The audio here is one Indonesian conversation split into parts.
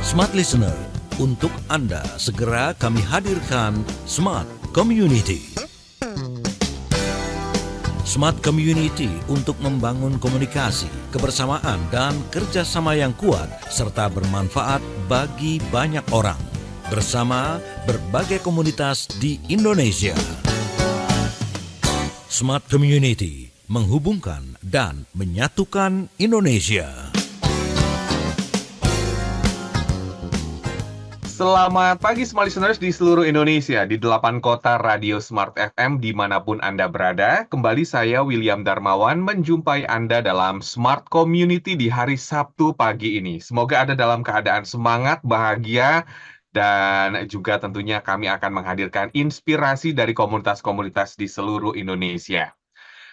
Smart Listener, untuk Anda segera kami hadirkan Smart Community. Smart Community untuk membangun komunikasi, kebersamaan, dan kerjasama yang kuat serta bermanfaat bagi banyak orang bersama berbagai komunitas di Indonesia. Smart Community menghubungkan dan menyatukan Indonesia. Selamat pagi Smart Listeners di seluruh Indonesia, di 8 kota Radio Smart FM dimanapun Anda berada. Kembali saya William Darmawan menjumpai Anda dalam Smart Community di hari Sabtu pagi ini. Semoga Anda dalam keadaan semangat, bahagia, dan juga tentunya kami akan menghadirkan inspirasi dari komunitas-komunitas di seluruh Indonesia.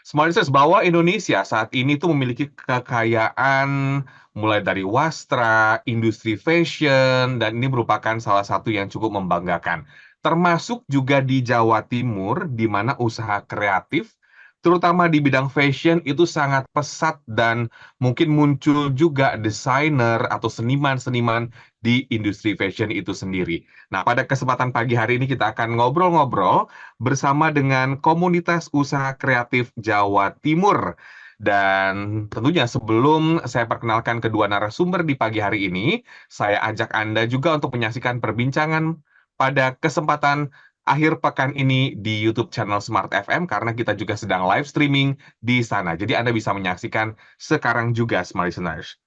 Smart Listeners, bahwa Indonesia saat ini tuh memiliki kekayaan mulai dari wastra, industri fashion, dan ini merupakan salah satu yang cukup membanggakan. Termasuk juga di Jawa Timur, di mana usaha kreatif, terutama di bidang fashion, itu sangat pesat dan mungkin muncul juga desainer atau seniman-seniman di industri fashion itu sendiri. Nah, pada kesempatan pagi hari ini kita akan ngobrol-ngobrol bersama dengan komunitas usaha kreatif Jawa Timur. Dan tentunya sebelum saya perkenalkan kedua narasumber di pagi hari ini, saya ajak Anda juga untuk menyaksikan perbincangan pada kesempatan akhir pekan ini di YouTube channel Smart FM karena kita juga sedang live streaming di sana. Jadi Anda bisa menyaksikan sekarang juga, Smart Listeners.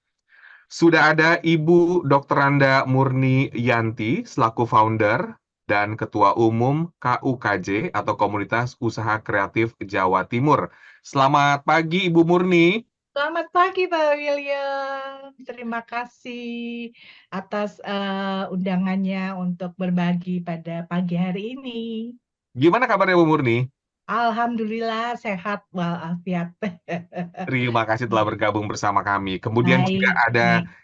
Sudah ada Ibu Dr. Randa Murni Yanti selaku founder dan Ketua Umum KUKJ atau Komunitas Usaha Kreatif Jawa Timur. Selamat pagi Ibu Murni. Selamat pagi Pak William. Terima kasih atas undangannya untuk berbagi pada pagi hari ini. Gimana kabarnya Bu Murni? Alhamdulillah sehat walafiat. Terima kasih telah bergabung bersama kami. Kemudian juga Baik, ada baik.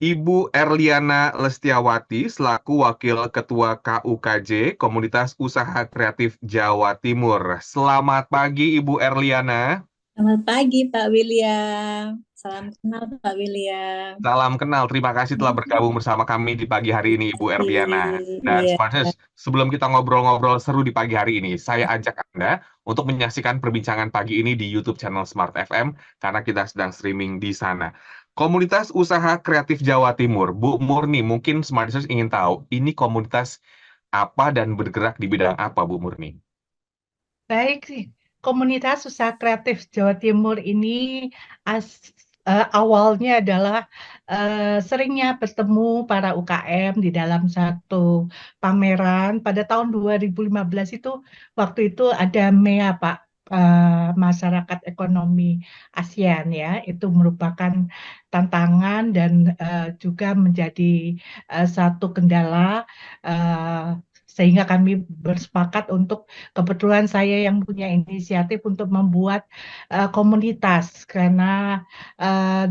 Ibu Erliana Lestiawati selaku Wakil Ketua KUKJ Komunitas Usaha Kreatif Jawa Timur. Selamat pagi Ibu Erliana. Selamat pagi Pak William. Salam kenal Pak William. Salam kenal, terima kasih telah bergabung bersama kami di pagi hari ini Ibu Erliana. Dan Iya. Smarters, sebelum kita ngobrol-ngobrol seru di pagi hari ini, saya ajak Anda untuk menyaksikan perbincangan pagi ini di YouTube channel Smart FM karena kita sedang streaming di sana. Komunitas Usaha Kreatif Jawa Timur, Bu Murni, mungkin Smarters ingin tahu, ini komunitas apa dan bergerak di bidang apa Bu Murni? Baik sih. Komunitas Usaha Kreatif Jawa Timur ini awalnya adalah seringnya bertemu para UKM di dalam satu pameran pada tahun 2015 itu. Waktu itu ada MEA Pak, Masyarakat Ekonomi ASEAN ya. Itu merupakan tantangan dan juga menjadi satu kendala, sehingga kami bersepakat untuk, kebetulan saya yang punya inisiatif untuk membuat komunitas, karena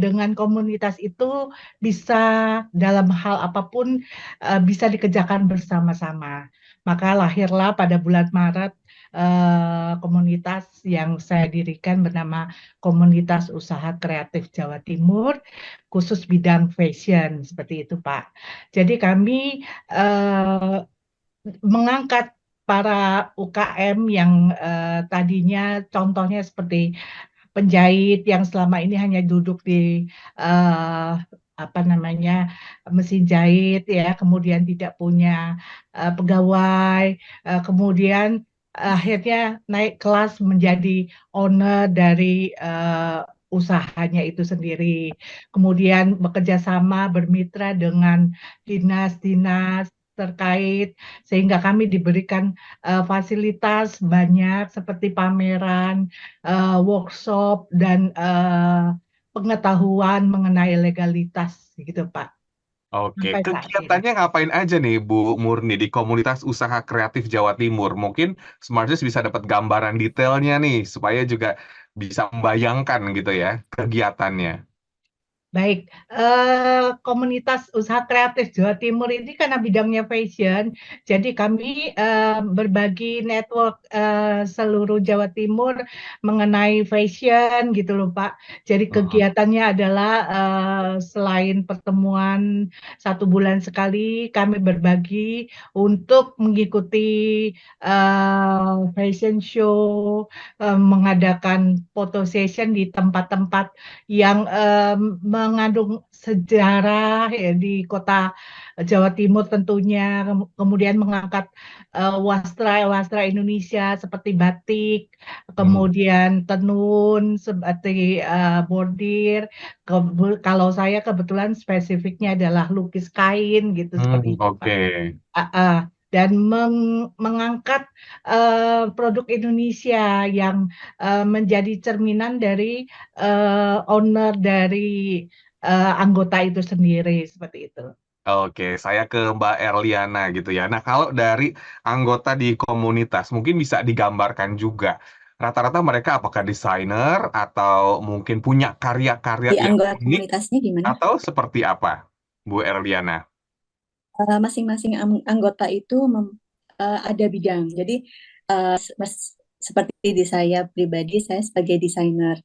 dengan komunitas itu bisa dalam hal apapun bisa dikerjakan bersama-sama. Maka lahirlah pada bulan Maret komunitas yang saya dirikan bernama Komunitas Usaha Kreatif Jawa Timur, khusus bidang fashion, seperti itu Pak. Jadi kami mengangkat para UKM yang tadinya contohnya seperti penjahit yang selama ini hanya duduk di mesin jahit ya, kemudian tidak punya pegawai, kemudian akhirnya naik kelas menjadi owner dari usahanya itu sendiri, kemudian bekerja sama bermitra dengan dinas-dinas terkait sehingga kami diberikan fasilitas banyak seperti pameran, workshop, dan pengetahuan mengenai legalitas gitu Pak. Oke, Sampai saat ini. kegiatannya ngapain aja nih Bu Murni di Komunitas Usaha Kreatif Jawa Timur? Mungkin Smarters bisa dapat gambaran detailnya nih, supaya juga bisa membayangkan gitu ya kegiatannya. Baik, komunitas usaha kreatif Jawa Timur ini karena bidangnya fashion, jadi kami berbagi network seluruh Jawa Timur mengenai fashion gitu loh Pak. Jadi Mhm. kegiatannya adalah selain pertemuan 1 bulan sekali, kami berbagi untuk mengikuti fashion show, mengadakan photo session di tempat-tempat yang mengandung sejarah ya, di kota Jawa Timur tentunya, kemudian mengangkat wastra Indonesia seperti batik, Hmm. kemudian tenun seperti bordir. Kalau saya kebetulan spesifiknya adalah lukis kain gitu seperti itu Pak. Oke. Ah, ah. Dan mengangkat produk Indonesia yang menjadi cerminan dari owner dari anggota itu sendiri seperti itu. Oke, saya ke Mbak Erliana gitu ya. Nah, kalau dari anggota di komunitas, mungkin bisa digambarkan juga. Rata-rata mereka apakah desainer atau mungkin punya karya-karya Di yang anggota unik komunitasnya gimana? atau seperti apa, Bu Erliana? Masing-masing anggota itu ada bidang. Jadi seperti di saya pribadi, saya sebagai desainer.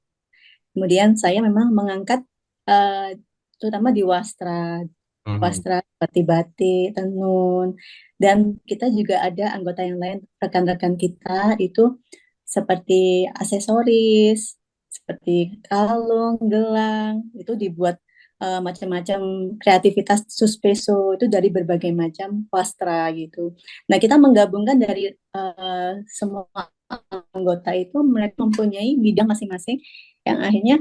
Kemudian saya memang mengangkat eh, terutama di wastra, Mhm. wastra seperti batik, tenun, dan kita juga ada anggota yang lain, rekan-rekan kita itu seperti aksesoris, seperti kalung, gelang, itu dibuat macam-macam kreativitas suspeso itu dari berbagai macam wastra gitu. Nah, kita menggabungkan dari semua anggota itu mereka mempunyai bidang masing-masing yang akhirnya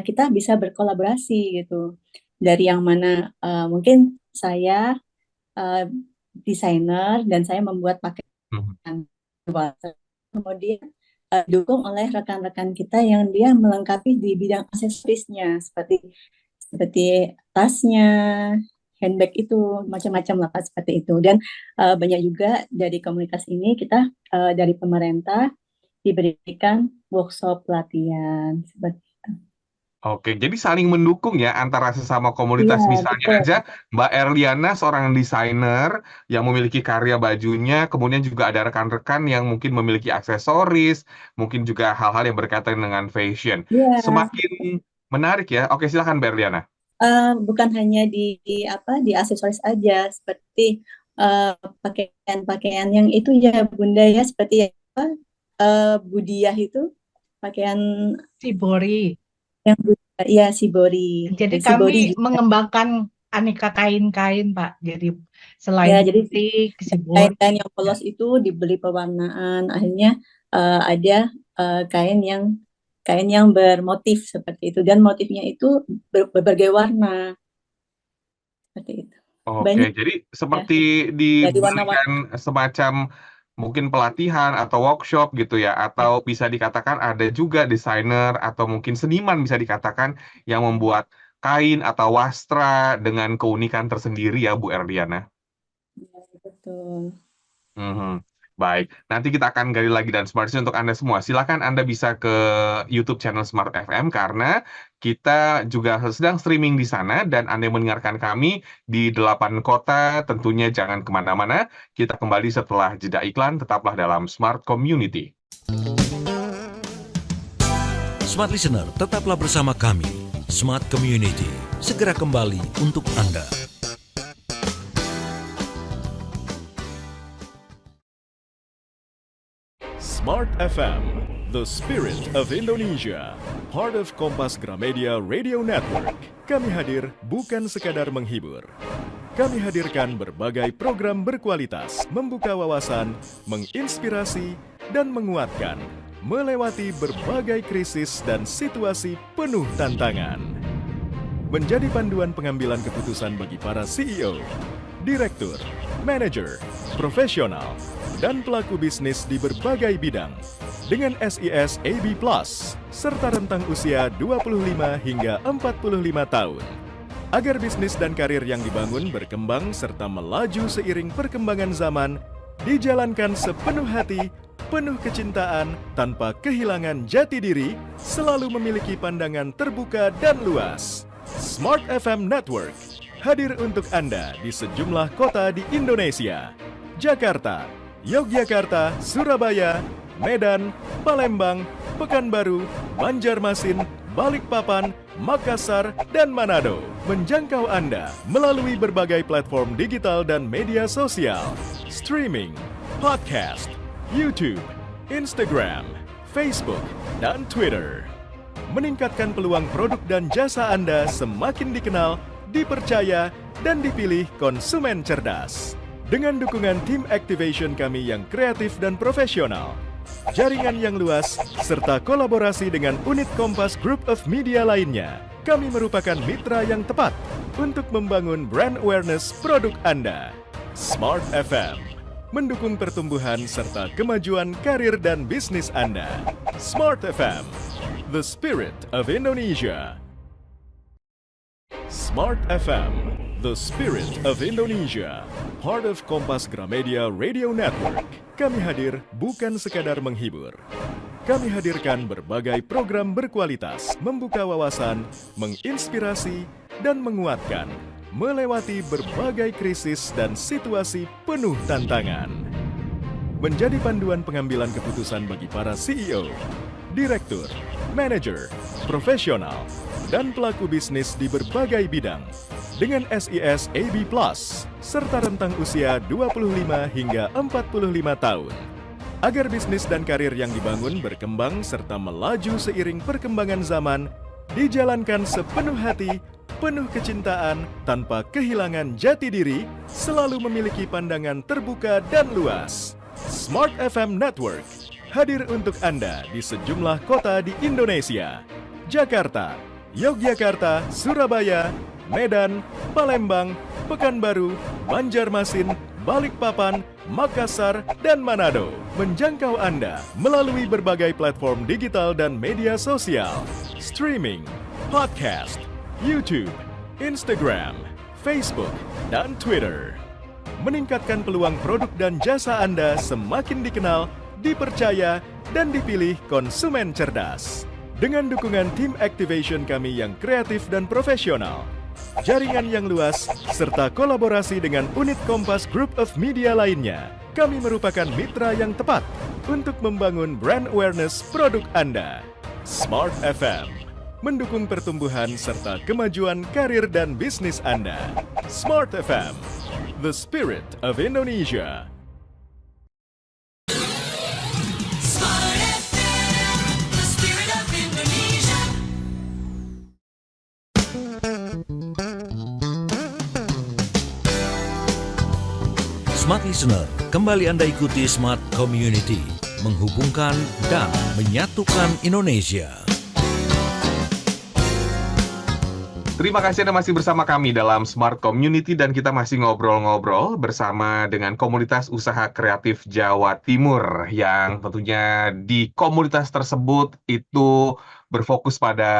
kita bisa berkolaborasi gitu. Dari yang mana mungkin saya eh, desainer dan saya membuat Mhm. pakaian wastra. Kemudian didukung oleh rekan-rekan kita yang dia melengkapi di bidang aksesorisnya seperti seperti tasnya, handbag itu macam-macam lah Kak, seperti itu. Dan banyak juga dari komunitas ini kita dari pemerintah diberikan workshop pelatihan seperti Oke, jadi saling mendukung ya antara sesama iya komunitas. Misalnya betul. aja Mbak Erliana seorang desainer yang memiliki karya bajunya, kemudian juga ada rekan-rekan yang mungkin memiliki aksesoris, mungkin juga hal-hal yang berkaitan dengan fashion. Iya, Semakin menarik ya. Oke, silakan Mbak Erliana. bukan hanya di apa di aksesoris aja seperti eh, pakaian-pakaian yang itu ya Bunda ya seperti apa budiah itu pakaian Sibori. yang budiah ya Shibori Jadi dan kami Shibori juga mengembangkan aneka kain-kain, Pak. Jadi selain ya jadi batik, sibori. kain-kain yang polos itu dibeli pewarnaan akhirnya ada kain yang bermotif seperti itu dan motifnya itu berbagai warna seperti itu Oke, banyak jadi ya seperti dari warna-warna diberikan semacam mungkin pelatihan atau workshop gitu ya, atau Ya, bisa dikatakan ada juga desainer atau mungkin seniman bisa dikatakan yang ya. membuat kain atau wastra dengan keunikan tersendiri ya, Bu Erdiana. betul. Mhm. Baik, nanti kita akan gali lagi dan Smart News untuk Anda semua. Silakan Anda bisa ke YouTube channel Smart FM karena kita juga sedang streaming di sana dan Anda yang mendengarkan kami di 8 kota, tentunya jangan kemana-mana. Kita kembali setelah jeda iklan, tetaplah dalam Smart Community. Smart Listener, tetaplah bersama kami. Smart Community, segera kembali untuk Anda. Smart FM, the spirit of Indonesia, part of Kompas Gramedia Radio Network. Kami hadir bukan sekadar menghibur. Kami hadirkan berbagai program berkualitas, membuka wawasan, menginspirasi, dan menguatkan, melewati berbagai krisis dan situasi penuh tantangan. Menjadi panduan pengambilan keputusan bagi para CEO, direktur, manajer, profesional, dan pelaku bisnis di berbagai bidang dengan SIS AB+, serta rentang usia 25 hingga 45 tahun. Agar bisnis dan karir yang dibangun berkembang serta melaju seiring perkembangan zaman, dijalankan sepenuh hati, penuh kecintaan, tanpa kehilangan jati diri, selalu memiliki pandangan terbuka dan luas. Smart FM Network hadir untuk Anda di sejumlah kota di Indonesia. Jakarta, Yogyakarta, Surabaya, Medan, Palembang, Pekanbaru, Banjarmasin, Balikpapan, Makassar, dan Manado. Menjangkau Anda melalui berbagai platform digital dan media sosial, streaming, podcast, YouTube, Instagram, Facebook, dan Twitter. Meningkatkan peluang produk dan jasa Anda semakin dikenal, dipercaya, dan dipilih konsumen cerdas. Dengan dukungan tim activation kami yang kreatif dan profesional, jaringan yang luas, serta kolaborasi dengan unit Kompas Group of Media lainnya, kami merupakan mitra yang tepat untuk membangun brand awareness produk Anda. Smart FM mendukung pertumbuhan serta kemajuan karir dan bisnis Anda. Smart FM, the spirit of Indonesia. Smart FM, the spirit of Indonesia. Part of Kompas Gramedia Radio Network. Kami hadir bukan sekadar menghibur. Kami hadirkan berbagai program berkualitas, membuka wawasan, menginspirasi, dan menguatkan melewati berbagai krisis dan situasi penuh tantangan. Menjadi panduan pengambilan keputusan bagi para CEO, direktur, manajer, profesional, dan pelaku bisnis di berbagai bidang dengan SIS AB Plus serta rentang usia 25 hingga 45 tahun. Agar bisnis dan karir yang dibangun berkembang serta melaju seiring perkembangan zaman, dijalankan sepenuh hati, penuh kecintaan, tanpa kehilangan jati diri, selalu memiliki pandangan terbuka dan luas. Smart FM Network hadir untuk Anda di sejumlah kota di Indonesia. Jakarta, Yogyakarta, Surabaya, Medan, Palembang, Pekanbaru, Banjarmasin, Balikpapan, Makassar, dan Manado. Menjangkau Anda melalui berbagai platform digital dan media sosial, streaming, podcast, YouTube, Instagram, Facebook, dan Twitter. Meningkatkan peluang produk dan jasa Anda semakin dikenal, dipercaya, dan dipilih konsumen cerdas. Dengan dukungan tim activation kami yang kreatif dan profesional, jaringan yang luas, serta kolaborasi dengan unit Kompas Group of Media lainnya, kami merupakan mitra yang tepat untuk membangun brand awareness produk Anda. Smart FM mendukung pertumbuhan serta kemajuan karir dan bisnis Anda. Smart FM, the spirit of Indonesia. Smart FM, the spirit of Indonesia. Smart Listener, kembali Anda ikuti Smart Community, menghubungkan dan menyatukan Indonesia. Terima kasih Anda masih bersama kami dalam Smart Community dan kita masih ngobrol-ngobrol bersama dengan komunitas usaha kreatif Jawa Timur yang tentunya di komunitas tersebut itu berfokus pada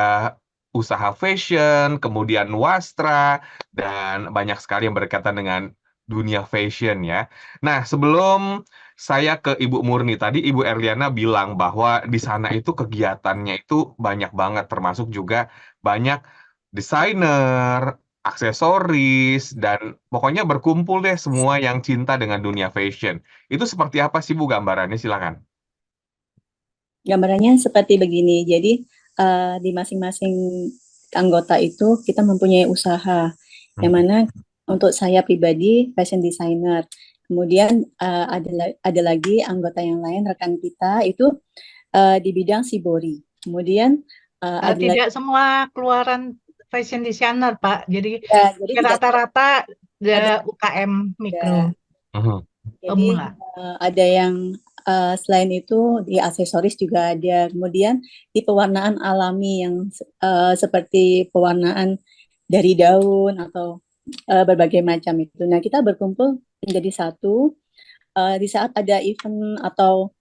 usaha fashion, kemudian wastra, dan banyak sekali yang berkaitan dengan dunia fashion ya. Nah, sebelum saya ke Ibu Murni, tadi Ibu Erliana bilang bahwa di sana itu kegiatannya itu banyak banget, termasuk juga banyak desainer, aksesoris, dan pokoknya berkumpul deh semua yang cinta dengan dunia fashion. Itu seperti apa sih Bu gambarannya? Silakan. Gambarannya seperti begini. Jadi di masing-masing anggota itu kita mempunyai usaha. Yang mana untuk saya pribadi fashion designer. Kemudian ada lagi anggota yang lain rekan kita itu di bidang shibori. Kemudian ada Tidak semua keluaran fashion designer, Pak. Jadi jadi tidak rata-rata ada UKM mikro. Jadi Enggak. ada yang selain itu di aksesoris juga ada. Kemudian di pewarnaan alami yang seperti pewarnaan dari daun atau berbagai macam itu. Nah, kita berkumpul menjadi satu di saat ada event atau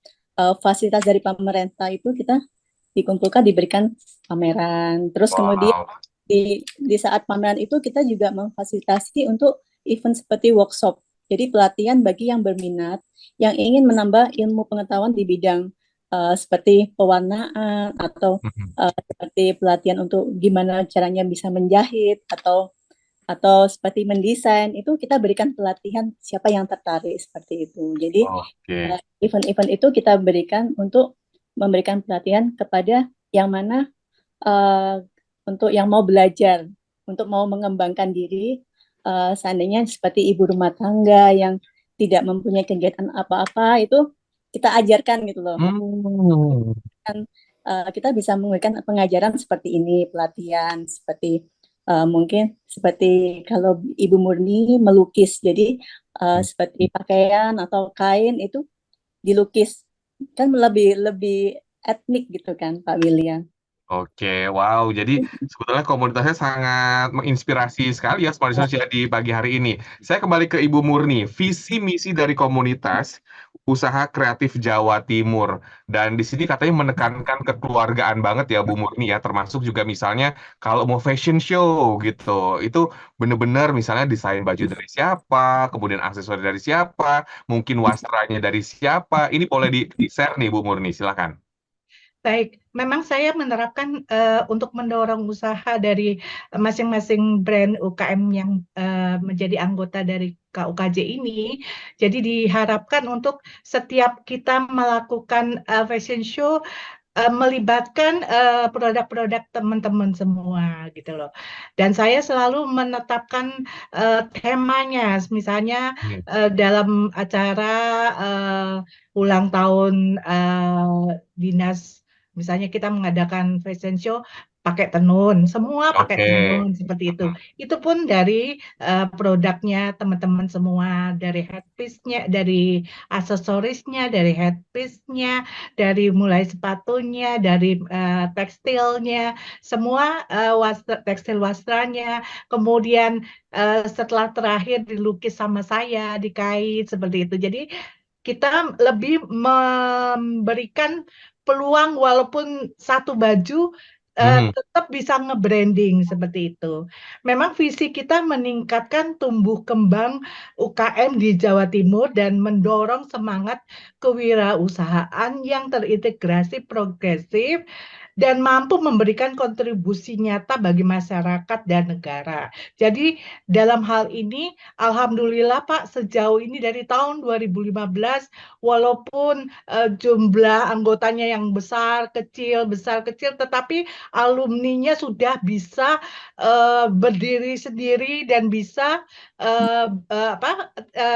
fasilitas dari pemerintah itu kita dikumpulkan diberikan pameran. Terus kemudian di saat pameran itu kita juga memfasilitasi untuk event seperti workshop. Jadi pelatihan bagi yang berminat, yang ingin menambah ilmu pengetahuan di bidang seperti pewarnaan atau Mhm. seperti pelatihan untuk gimana caranya bisa menjahit atau seperti mendesain itu kita berikan pelatihan siapa yang tertarik seperti itu. Jadi Oke. event-event itu kita berikan untuk memberikan pelatihan kepada yang mana eh, untuk yang mau belajar, untuk mau mengembangkan diri, seandainya seperti ibu rumah tangga yang tidak mempunyai kegiatan apa-apa itu kita ajarkan gitu loh. Hmm. Kan kita bisa memberikan pengajaran seperti ini, pelatihan seperti mungkin seperti kalau Ibu Murni melukis, jadi seperti pakaian atau kain itu dilukis kan lebih lebih etnik gitu kan Pak William. Oke, wow. Jadi sebetulnya komunitasnya sangat menginspirasi sekali ya Smart Listeners ya di pagi hari ini. Saya kembali ke Ibu Murni, visi misi dari komunitas usaha kreatif Jawa Timur. Dan di sini katanya menekankan kekeluargaan banget ya Bu Murni ya, termasuk juga misalnya kalau mau fashion show gitu. Itu benar-benar misalnya desain baju dari siapa, kemudian aksesoris dari siapa, mungkin wastranya dari siapa. Ini boleh di-share nih Bu Murni, silakan. Baik, memang saya menerapkan untuk mendorong usaha dari masing-masing brand UKM yang menjadi anggota dari KUKJ ini. Jadi diharapkan untuk setiap kita melakukan fashion show melibatkan produk-produk teman-teman semua gitu loh. Dan saya selalu menetapkan temanya, misalnya Hmm. dalam acara ulang tahun dinas, misalnya kita mengadakan fashion show pakai tenun, semua pakai Oke. tenun seperti itu. Itu pun dari produknya teman-teman semua, dari headpiece-nya, dari aksesorisnya, dari headpiece-nya, dari mulai sepatunya, dari tekstilnya, semua tekstil wastranya, kemudian setelah terakhir dilukis sama saya, dikait seperti itu. Jadi kita lebih memberikan peluang walaupun satu baju Mhm. tetap bisa nge-branding seperti itu. Memang visi kita meningkatkan tumbuh kembang UKM di Jawa Timur dan mendorong semangat kewirausahaan yang terintegrasi progresif dan mampu memberikan kontribusi nyata bagi masyarakat dan negara. Jadi dalam hal ini, alhamdulillah Pak, sejauh ini dari tahun 2015, walaupun jumlah anggotanya yang besar kecil, tetapi alumninya sudah bisa berdiri sendiri dan bisa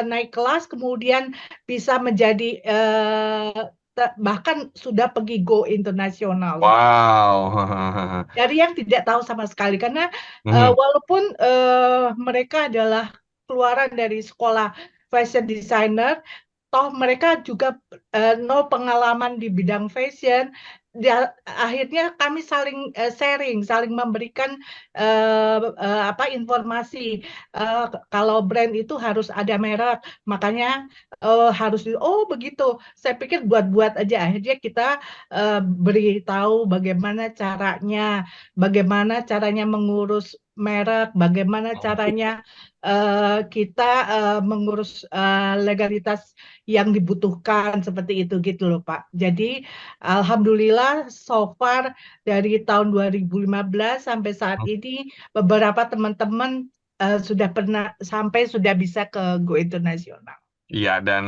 naik kelas, kemudian bisa menjadi bahkan sudah pergi go internasional. Wow. Dari yang tidak tahu sama sekali, karena Mhm. walaupun mereka adalah keluaran dari sekolah fashion designer, toh mereka juga nol pengalaman di bidang fashion. Akhirnya kami saling sharing, saling memberikan informasi. Kalau brand itu harus ada merek, makanya oh begitu. Saya pikir buat-buat aja. Akhirnya kita beritahu bagaimana caranya mengurus merek, bagaimana caranya kita mengurus legalitas yang dibutuhkan seperti itu gitu loh Pak. Jadi alhamdulillah so far dari tahun 2015 sampai saat ini beberapa teman-teman sudah bisa ke go internasional. Iya, dan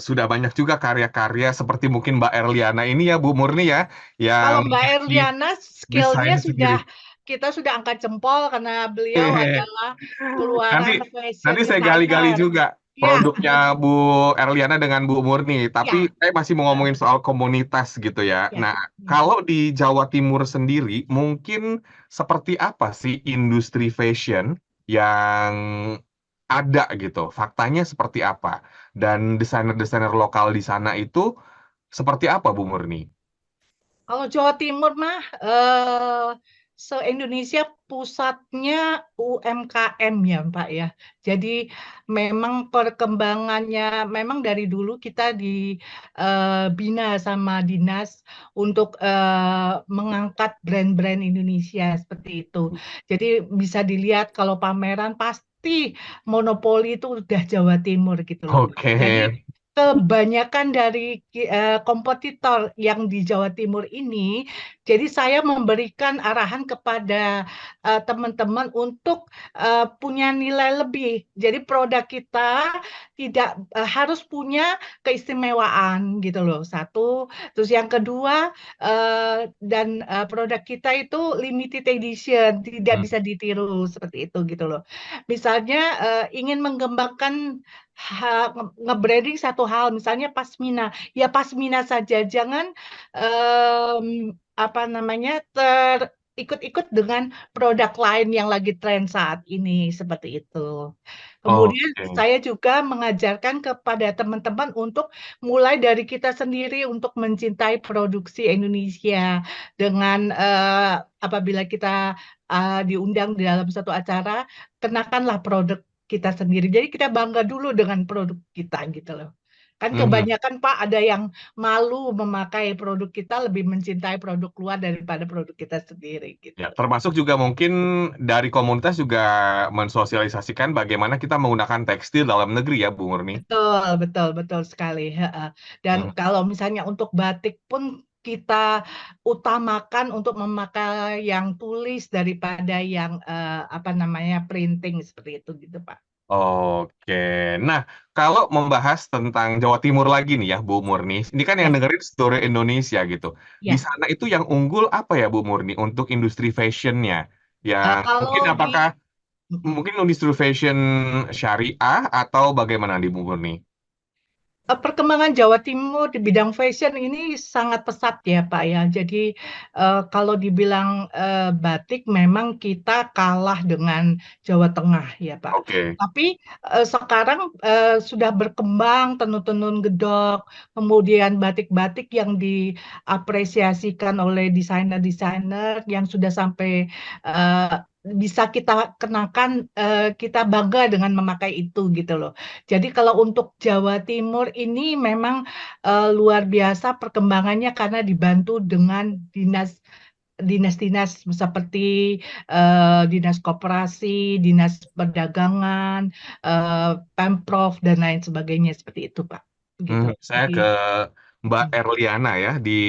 sudah banyak juga karya-karya seperti mungkin Mbak Erliana ini ya, Bu Murni ya, yang Kalau Mbak memiliki Erliana desain skillnya sendiri. kita sudah angkat jempol karena beliau adalah Nanti keluaran fashion nanti saya gali-gali designer. juga Ya, produknya Bu Erliana dengan Bu Murni. Tapi ya, saya masih mau ngomongin soal komunitas gitu ya. ya. Nah, kalau di Jawa Timur sendiri, mungkin seperti apa sih industri fashion yang ada gitu? Faktanya seperti apa? Dan desainer-desainer lokal di sana itu seperti apa, Bu Murni? Kalau Jawa Timur mah se-Indonesia pusatnya UMKM ya Pak ya. Jadi memang perkembangannya memang dari dulu kita dibina sama dinas untuk mengangkat brand-brand Indonesia seperti itu. Jadi bisa dilihat kalau pameran pasti monopoli itu udah Jawa Timur gitu loh. Oke. Jadi kebanyakan dari kompetitor yang di Jawa Timur ini, jadi saya memberikan arahan kepada teman-teman untuk punya nilai lebih. Jadi produk kita tidak harus punya keistimewaan gitu loh. Satu, terus yang kedua produk kita itu limited edition, tidak Hmm. bisa ditiru seperti itu gitu loh. Misalnya ingin mengembangkan nge-branding satu hal, misalnya pasmina, ya pasmina saja, jangan apa namanya ikut-ikut dengan produk lain yang lagi tren saat ini seperti itu. Kemudian Oke. saya juga mengajarkan kepada teman-teman untuk mulai dari kita sendiri untuk mencintai produksi Indonesia dengan apabila kita diundang di dalam satu acara, kenakanlah produk kita sendiri. Jadi kita bangga dulu dengan produk kita gitu loh. Kan Mhm. kebanyakan Pak ada yang malu memakai produk kita, lebih mencintai produk luar daripada produk kita sendiri gitu. Ya, termasuk juga mungkin dari komunitas juga mensosialisasikan bagaimana kita menggunakan tekstil dalam negeri ya, Bu Murni? Betul, betul, betul sekali. Heeh. Dan Mhm. kalau misalnya untuk batik pun kita utamakan untuk memakai yang tulis daripada yang apa namanya printing seperti itu gitu Pak. Oke. Nah, kalau membahas tentang Jawa Timur lagi nih ya, Bu Murni. Ini kan yang Ya, dengerin seluruh Indonesia gitu. Di ya. sana itu yang unggul apa ya, Bu Murni, untuk industri fashion-nya? Yang mungkin Kalau di apakah mungkin industri fashion syariah atau bagaimana di Bu Murni? Perkembangan Jawa Timur di bidang fashion ini sangat pesat ya Pak ya. Jadi kalau dibilang batik memang kita kalah dengan Jawa Tengah ya Pak. Oke. Tapi sekarang sudah berkembang tenun-tenun gedok, kemudian batik-batik yang diapresiasikan oleh desainer-desainer yang sudah sampai eh, bisa kita kenakan, kita bangga dengan memakai itu gitu loh. Jadi kalau untuk Jawa Timur ini memang luar biasa perkembangannya karena dibantu dengan dinas-dinas seperti dinas koperasi, dinas perdagangan, Pemprov dan lain sebagainya seperti itu, Pak. Gitu. Saya ke Jadi, Mbak Erliana ya di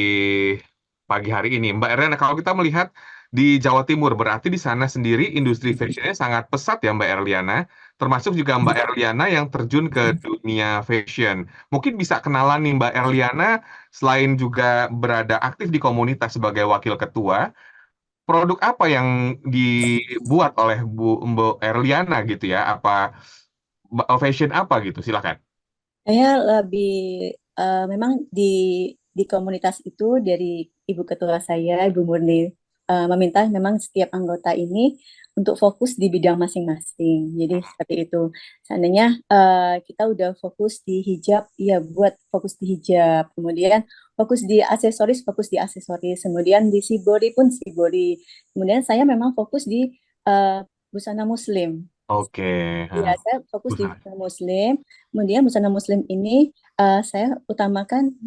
pagi hari ini. Mbak Erliana, kalau kita melihat di Jawa Timur, berarti di sana sendiri industri fashion-nya sangat pesat ya Mbak Erliana, termasuk juga Mbak Erliana yang terjun ke dunia fashion. Mungkin bisa kenalan nih Mbak Erliana, selain juga berada aktif di komunitas sebagai wakil ketua, produk apa yang dibuat oleh Mbak Erliana gitu ya? Apa fashion apa gitu? Silakan. Saya lebih memang di komunitas itu dari Ibu Ketua saya, Ibu Murni, meminta memang setiap anggota ini untuk fokus di bidang masing-masing. Jadi seperti itu. Seandainya kita udah fokus di hijab, ya buat fokus di hijab. Kemudian fokus di aksesoris. Kemudian di sibori pun sibori. Kemudian saya memang fokus di busana muslim. Oke. Iya, saya fokus di busana muslim. Kemudian busana muslim ini saya utamakan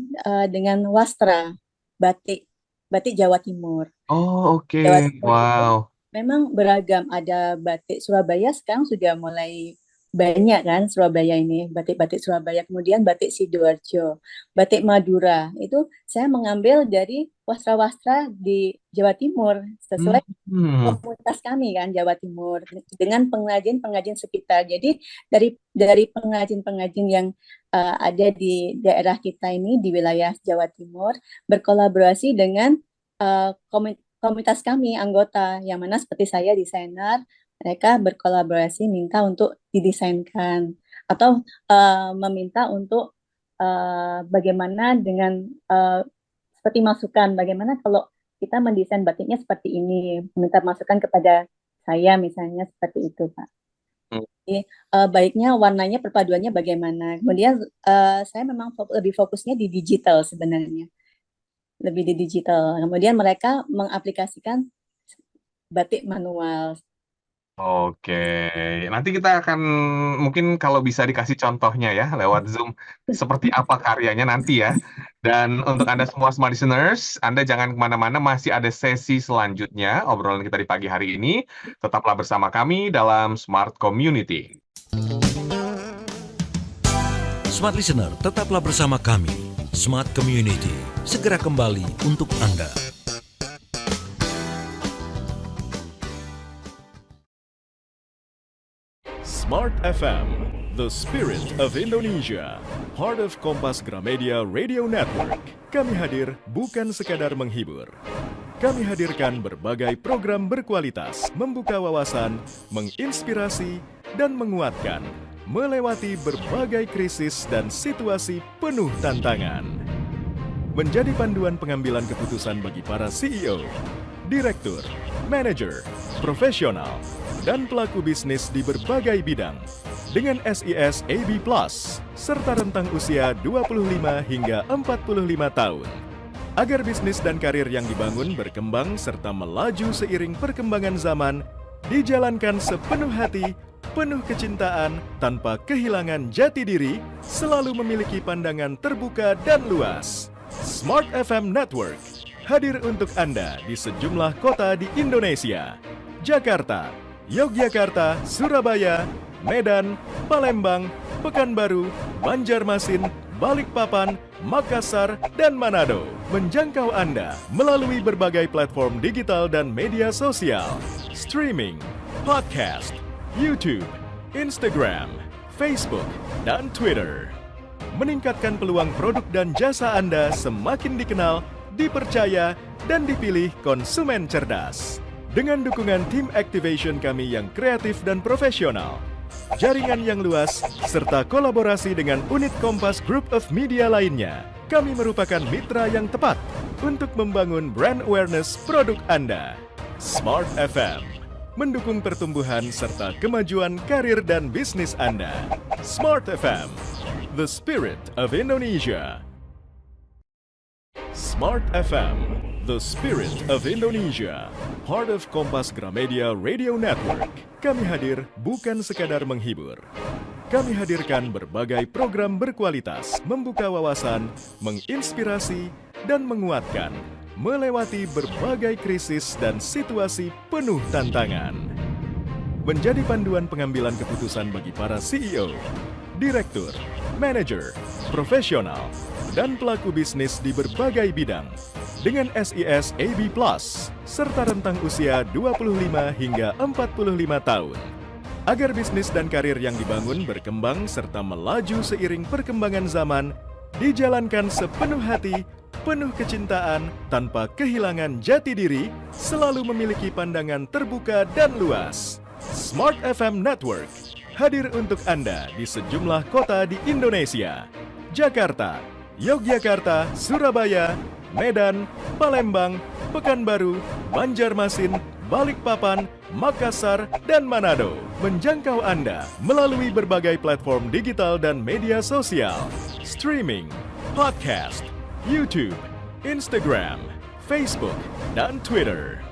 dengan wastra batik, batik Jawa Timur. Oh, oke. Jawa Timur itu Wow. memang beragam. Ada batik Surabaya sekarang sudah mulai banyak kan Surabaya ini, batik-batik Surabaya. Kemudian batik Sidoarjo, batik Madura. Itu saya mengambil dari wastra-wastra di Jawa Timur sesuai Hmm. komunitas kami kan Jawa Timur dengan pengrajin-pengrajin sekitar. Jadi dari pengrajin-pengrajin yang ada di daerah kita ini di wilayah Jawa Timur berkolaborasi dengan komunitas kami anggota yang mana seperti saya desainer, mereka berkolaborasi minta untuk didesainkan atau meminta untuk bagaimana dengan seperti masukan bagaimana kalau kita mendesain batiknya seperti ini, meminta masukan kepada saya misalnya seperti itu, Pak. Hmm. Jadi, baiknya warnanya perpaduannya bagaimana. Kemudian saya memang lebih fokusnya di digital sebenarnya, lebih di digital. Kemudian mereka mengaplikasikan batik manual. Oke, nanti kita akan mungkin kalau bisa dikasih contohnya ya lewat Zoom seperti apa karyanya nanti ya. Dan untuk Anda semua smart listeners, Anda jangan kemana-mana, masih ada sesi selanjutnya obrolan kita di pagi hari ini. Tetaplah bersama kami dalam Smart Community. Smart Listener, tetaplah bersama kami. Smart Community, segera kembali untuk Anda. Smart FM, the spirit of Indonesia, part of Kompas Gramedia Radio Network. Kami hadir bukan sekadar menghibur. Kami hadirkan berbagai program berkualitas, membuka wawasan, menginspirasi, dan menguatkan, melewati berbagai krisis dan situasi penuh tantangan. Menjadi panduan pengambilan keputusan bagi para CEO, direktur, manajer, profesional, dan pelaku bisnis di berbagai bidang dengan SIS AB Plus serta rentang usia 25 hingga 45 tahun. Agar bisnis dan karir yang dibangun berkembang serta melaju seiring perkembangan zaman, dijalankan sepenuh hati, penuh kecintaan, tanpa kehilangan jati diri, selalu memiliki pandangan terbuka dan luas. Smart FM Network hadir untuk Anda di sejumlah kota di Indonesia. Jakarta, Yogyakarta, Surabaya, Medan, Palembang, Pekanbaru, Banjarmasin, Balikpapan, Makassar, dan Manado. Menjangkau Anda melalui berbagai platform digital dan media sosial, streaming, podcast, YouTube, Instagram, Facebook, dan Twitter. Meningkatkan peluang produk dan jasa Anda semakin dikenal, dipercaya, dan dipilih konsumen cerdas. Dengan dukungan tim activation kami yang kreatif dan profesional, jaringan yang luas, serta kolaborasi dengan unit Kompas Group of Media lainnya, kami merupakan mitra yang tepat untuk membangun brand awareness produk Anda. Smart FM mendukung pertumbuhan serta kemajuan karir dan bisnis Anda. Smart FM, the spirit of Indonesia. Smart FM, the spirit of Indonesia, part of Kompas Gramedia Radio Network. Kami hadir bukan sekadar menghibur. Kami hadirkan berbagai program berkualitas, membuka wawasan, menginspirasi, dan menguatkan, melewati berbagai krisis dan situasi penuh tantangan. Menjadi panduan pengambilan keputusan bagi para CEO, direktur, manajer, profesional, dan pelaku bisnis di berbagai bidang dengan SIS AB Plus serta rentang usia 25 hingga 45 tahun. Agar bisnis dan karir yang dibangun berkembang serta melaju seiring perkembangan zaman, dijalankan sepenuh hati, penuh kecintaan, tanpa kehilangan jati diri, selalu memiliki pandangan terbuka dan luas. Smart FM Network hadir untuk Anda di sejumlah kota di Indonesia. Jakarta, Yogyakarta, Surabaya, Medan, Palembang, Pekanbaru, Banjarmasin, Balikpapan, Makassar, dan Manado. Menjangkau Anda melalui berbagai platform digital dan media sosial, streaming, podcast, YouTube, Instagram, Facebook, dan Twitter.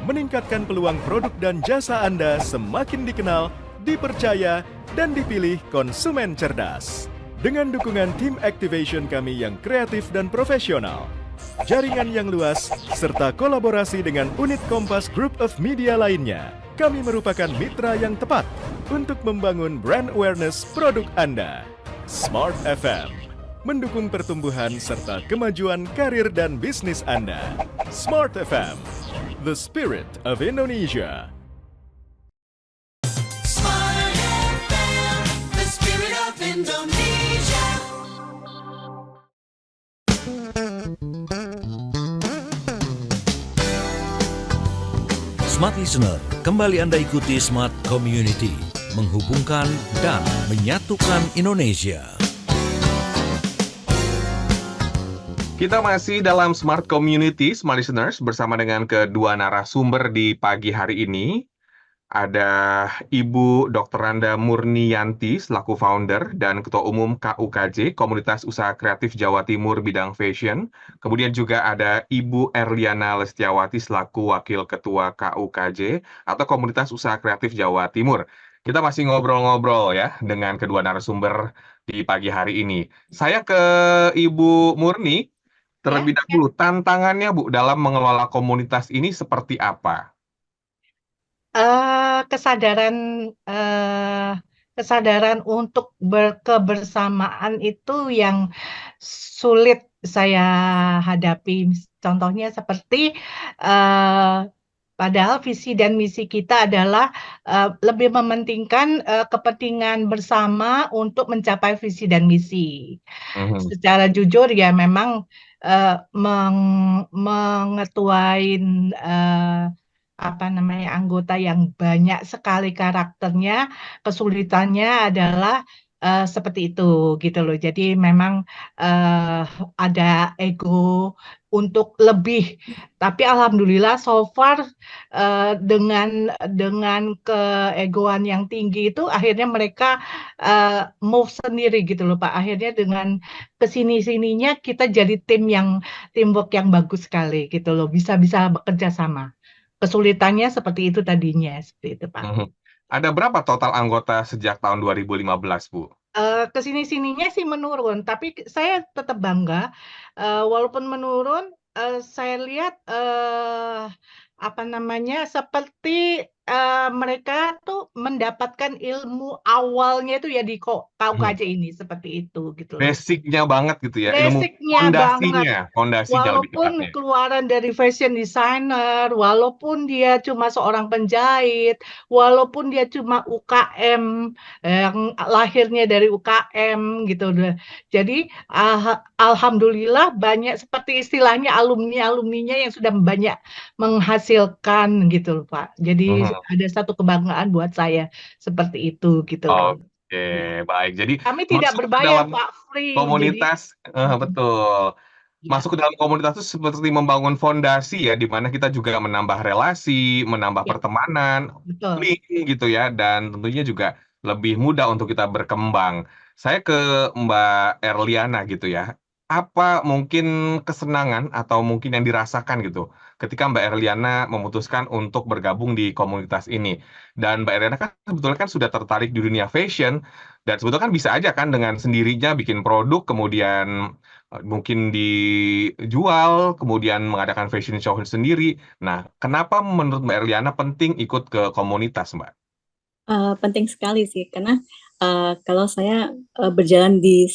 Meningkatkan peluang produk dan jasa Anda semakin dikenal, dipercaya, dan dipilih konsumen cerdas. Dengan dukungan tim activation kami yang kreatif dan profesional, jaringan yang luas, serta kolaborasi dengan unit Kompas Group of Media lainnya, kami merupakan mitra yang tepat untuk membangun brand awareness produk Anda. Smart FM mendukung pertumbuhan serta kemajuan karir dan bisnis Anda. Smart FM, the spirit of Indonesia. Smart FM, the spirit of Indonesia. Smart Listener, kembali Anda ikuti Smart Community, menghubungkan dan menyatukan Indonesia. Kita masih dalam Smart Community, Smart Listeners, bersama dengan kedua narasumber di pagi hari ini. Ada Ibu Dr. Randa Murniyanti selaku founder dan Ketua Umum KUKJ, Komunitas Usaha Kreatif Jawa Timur bidang fashion. Kemudian juga ada Ibu Erliana Lestiawati selaku Wakil Ketua KUKJ atau Komunitas Usaha Kreatif Jawa Timur. Kita masih ngobrol-ngobrol ya dengan kedua narasumber di pagi hari ini. Saya ke Ibu Murni terlebih dahulu. Tantangannya Bu dalam mengelola komunitas ini seperti apa? Kesadaran eh, kesadaran untuk berkebersamaan itu yang sulit saya hadapi. Contohnya seperti eh, padahal visi dan misi kita adalah lebih mementingkan kepentingan bersama untuk mencapai visi dan misi. Mhm. Secara jujur ya memang mengetuain apa namanya anggota yang banyak sekali karakternya, kesulitannya adalah seperti itu gitu loh. Jadi memang eh, ada ego untuk lebih, tapi alhamdulillah so far dengan keegoan yang tinggi itu akhirnya mereka move sendiri gitu loh Pak. Akhirnya dengan kesini-sininya kita jadi teamwork yang bagus sekali gitu loh. Bisa-bisa bekerja sama. Kesulitannya seperti itu tadinya, seperti itu Pak. Mhm. Ada berapa total anggota sejak tahun 2015, Bu? Kesini-sininya sih menurun, tapi saya tetap bangga. Walaupun menurun, saya lihat apa namanya seperti mereka tuh mendapatkan ilmu awalnya itu ya di Mhm. KUKJ ini seperti itu gitu loh. Basicnya banget gitu ya, ilmu Basicnya banget. fondasinya lebih Walaupun tepatnya. keluaran dari fashion designer, walaupun dia cuma seorang penjahit, walaupun dia cuma UKM, yang lahirnya dari UKM gitu. Jadi alhamdulillah banyak seperti istilahnya alumni-alumninya yang sudah banyak menghasilkan gitu loh Pak. Jadi Mhm. ada satu kebanggaan buat saya seperti itu gitu loh. Oke, Iya. baik. Jadi Kami tidak masuk ke berbayar dalam Pak, free. Jadi komunitas, betul. ya, Masuk ke dalam komunitas itu seperti membangun fondasi ya, di mana kita juga menambah relasi, menambah ya, pertemanan, betul. link gitu ya, dan tentunya juga lebih mudah untuk kita berkembang. Saya ke Mbak Erliana gitu ya. Apa mungkin kesenangan atau mungkin yang dirasakan gitu ketika Mbak Erliana memutuskan untuk bergabung di komunitas ini? Dan Mbak Erliana kan sebetulnya kan sudah tertarik di dunia fashion dan sebetulnya kan bisa aja kan dengan sendirinya bikin produk kemudian mungkin dijual, kemudian mengadakan fashion show sendiri. Nah, kenapa menurut Mbak Erliana penting ikut ke komunitas, Mbak? Penting sekali sih, karena kalau saya berjalan di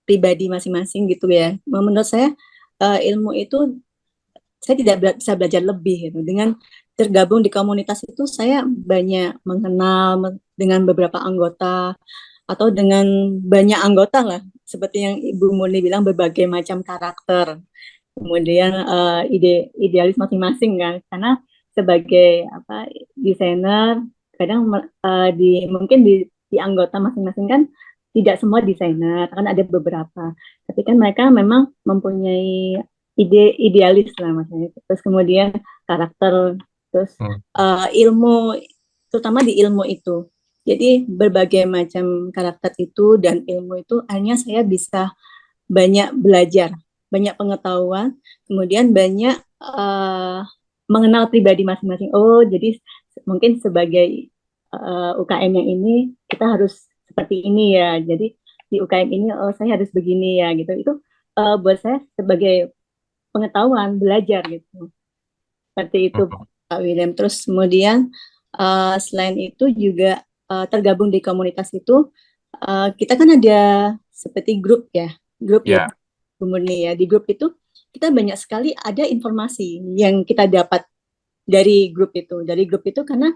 pribadi masing-masing gitu ya, menurut saya ilmu itu saya tidak bisa belajar lebih gitu. Dengan tergabung di komunitas itu saya banyak mengenal dengan beberapa anggota atau dengan banyak anggota lah, seperti yang Ibu Murni bilang berbagai macam karakter, kemudian idealis masing-masing kan, karena sebagai apa desainer kadang mungkin di anggota masing-masing kan tidak semua desainer, kan ada beberapa, tapi kan mereka memang mempunyai idealis lah maksudnya, terus kemudian karakter, terus Hmm. ilmu, terutama di ilmu itu. Jadi berbagai macam karakter itu dan ilmu itu akhirnya saya bisa banyak belajar, banyak pengetahuan, kemudian banyak mengenal pribadi masing-masing. Oh, jadi mungkin sebagai UKM yang ini kita harus seperti ini ya. Jadi di UKM ini oh saya harus begini ya gitu. Itu buat saya sebagai pengetahuan belajar gitu. Seperti itu Hmm. Pak William. Terus kemudian selain itu juga tergabung di komunitas itu kita kan ada seperti grup ya, grup ya Ya, Bu Murni ya. Di grup itu kita banyak sekali ada informasi yang kita dapat dari grup itu. Dari grup itu karena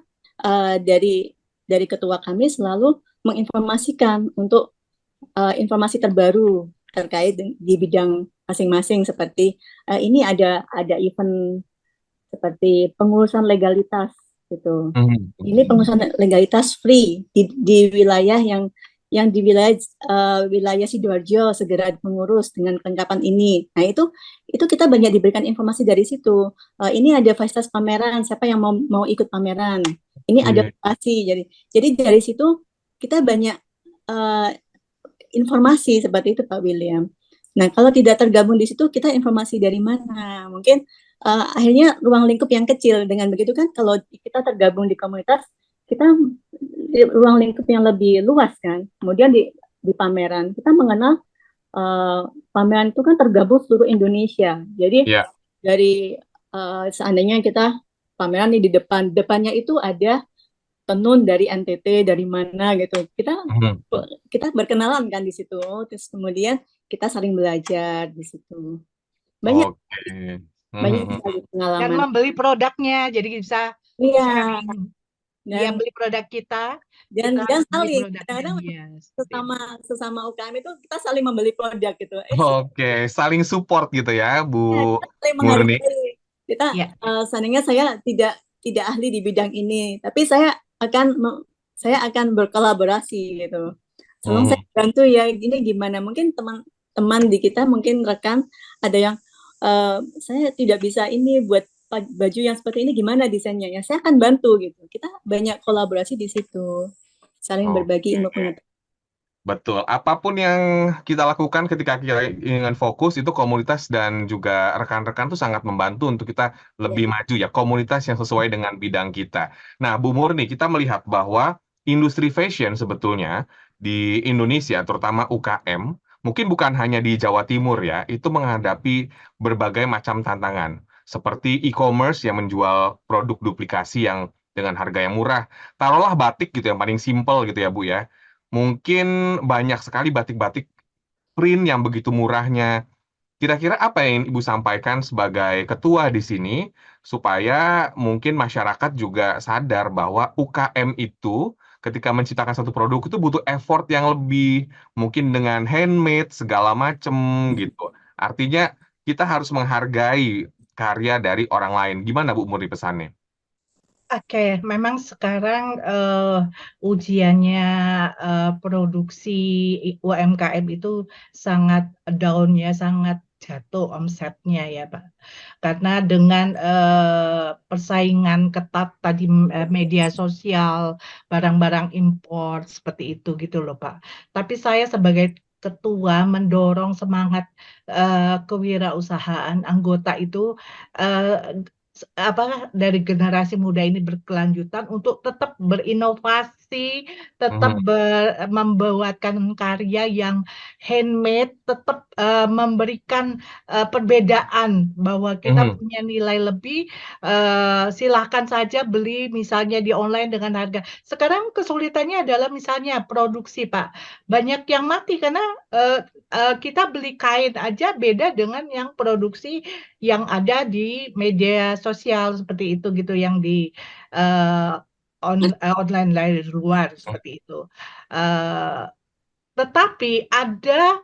dari ketua kami selalu menginformasikan untuk informasi terbaru terkait di bidang masing-masing, seperti ini ada event seperti pengurusan legalitas gitu. mhm. Ini pengurusan legalitas free di wilayah yang di wilayah Sidoarjo segera mengurus dengan kelengkapan ini. Nah, itu kita banyak diberikan informasi dari situ. Ini ada fasilitas pameran, siapa yang mau ikut pameran. Ini ada Oke. lokasi. Jadi dari situ kita banyak eh, informasi seperti itu Pak William. Nah, kalau tidak tergabung di situ, kita informasi dari mana? Mungkin akhirnya ruang lingkup yang kecil. Dengan begitu kan, kalau kita tergabung di komunitas, kita ruang lingkup yang lebih luas kan. Kemudian di pameran, kita mengenal pameran itu kan tergabung seluruh Indonesia. Jadi Ya, dari seandainya kita pameran nih di depannya itu ada tenun dari NTT, dari mana gitu. Mhm. Kita berkenalan kan di situ. Terus kemudian kita saling belajar di situ. Banyak Oke. banyak Mhm. sekali Dan pengalaman. membeli produknya, jadi bisa Iya, sharing. Dia dan beli produk kita dan beli saling produknya kadang-kadang dia. Seperti itu. sesama UKM itu kita saling membeli produk gitu. Oke, saling support gitu ya, Ya, kita saling Murni. menghargai. Kita Ya, seandainya saya tidak ahli di bidang ini, tapi saya akan berkolaborasi gitu. Tolong saya Mhm. bantu ya, ini gimana? Mungkin teman-teman di kita, mungkin rekan ada yang saya tidak bisa ini buat baju yang seperti ini gimana desainnya ya. Saya akan bantu gitu. Kita banyak kolaborasi di situ, saling berbagi Oke. ilmu pengetahuan. Betul. Apapun yang kita lakukan ketika kita ingin fokus itu komunitas dan juga rekan-rekan tuh sangat membantu untuk kita Ya. lebih maju ya, komunitas yang sesuai dengan bidang kita. Nah, Bu Murni, kita melihat bahwa industri fashion sebetulnya di Indonesia, terutama UKM, mungkin bukan hanya di Jawa Timur ya, itu menghadapi berbagai macam tantangan. Seperti e-commerce yang menjual produk duplikasi yang dengan harga yang murah. Taruhlah batik gitu yang paling simpel gitu ya, Bu ya. Mungkin banyak sekali batik-batik print yang begitu murahnya. Kira-kira apa yang ingin Ibu sampaikan sebagai ketua di sini supaya mungkin masyarakat juga sadar bahwa UKM itu ketika menciptakan satu produk itu butuh effort yang lebih, mungkin dengan handmade segala macem gitu. Artinya kita harus menghargai karya dari orang lain. Gimana Bu Murni pesannya? oke, memang sekarang ujiannya produksi UMKM itu sangat down ya, sangat jatuh omsetnya ya, Pak. Karena dengan persaingan ketat tadi media sosial, barang-barang impor seperti itu gitu loh, Pak. Tapi saya sebagai ketua mendorong semangat kewirausahaan anggota itu eh, dari generasi muda ini berkelanjutan untuk tetap berinovasi, tetap Mhm, membuatkan karya yang handmade, tetap memberikan perbedaan bahwa kita mhm, punya nilai lebih. Silahkan saja beli misalnya di online dengan harga. Sekarang kesulitannya adalah misalnya produksi, Pak. Banyak yang mati karena kita beli kain aja beda dengan yang produksi yang ada di media sosial seperti itu gitu yang di eh, online dari luar seperti itu. Eh, tetapi ada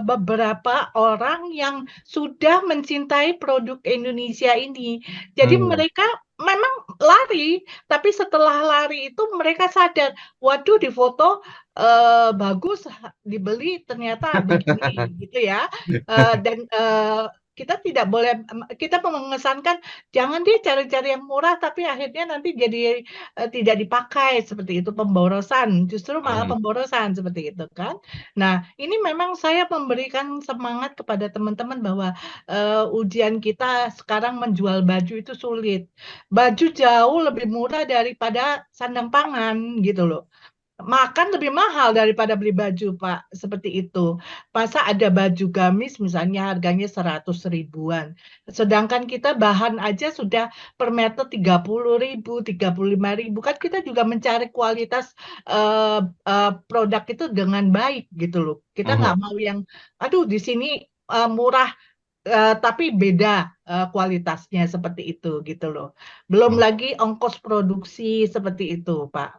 beberapa orang yang sudah mencintai produk Indonesia ini. Jadi mhm, mereka memang lari, tapi setelah lari itu mereka sadar, waduh di foto bagus, dibeli ternyata begini gitu ya. Dan kita tidak boleh, kita mengesankan jangan dia cari-cari yang murah, tapi akhirnya nanti jadi tidak dipakai seperti itu pemborosan, justru malah mhm. pemborosan seperti itu kan. Nah, ini memang saya memberikan semangat kepada teman-teman bahwa ujian kita sekarang menjual baju itu sulit. Baju jauh lebih murah daripada sandang pangan gitu loh. Makan lebih mahal daripada beli baju, Pak. Seperti itu. Masa ada baju gamis misalnya harganya 100 ribuan. Sedangkan kita bahan aja sudah per meter 30 ribu, 35 ribu. Kan kita juga mencari kualitas produk itu dengan baik gitu loh. Kita nggak Mhm. mau yang, aduh di sini murah tapi beda kualitasnya seperti itu gitu loh. Belum Mhm. lagi ongkos produksi seperti itu, Pak.